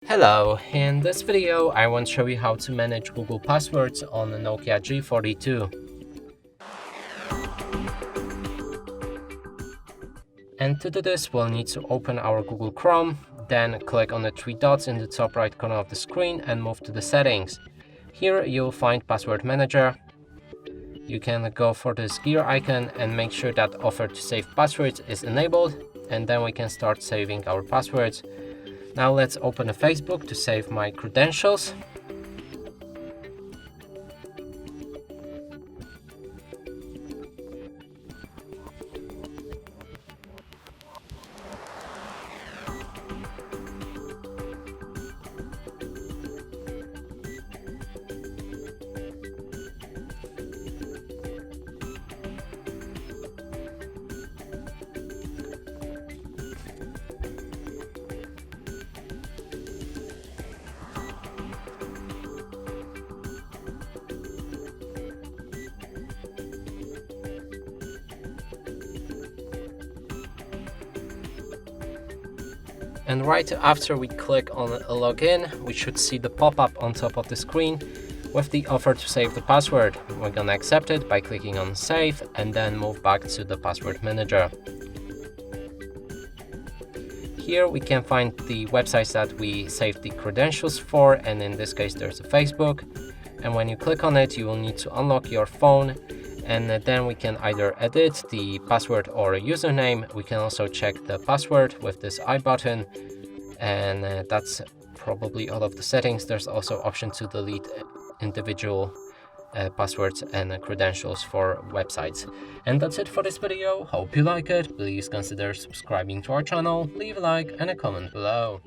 Hello, in this video I want to show you how to manage Google passwords on the Nokia G42. And to do this we'll need to open our Google Chrome, then click on the three dots in the top right corner of the screen and move to the settings. Here you'll find Password Manager. You can go for this gear icon and make sure that offer to save passwords is enabled, and then we can start saving our passwords. Now let's open a Facebook to save my credentials. And right after we click on login, we should see the pop-up on top of the screen with the offer to save the password. We're gonna accept it by clicking on save and then move back to the password manager. Here we can find the websites that we saved the credentials for, and in this case there's a Facebook. And when you click on it, you will need to unlock your phone, and then we can either edit the password or a username. We can also check the password with this I button, and that's probably all of the settings. There's also option to delete individual passwords and credentials for websites. And that's it for this video. Hope you like it. Please consider subscribing to our channel, leave a like and a comment below.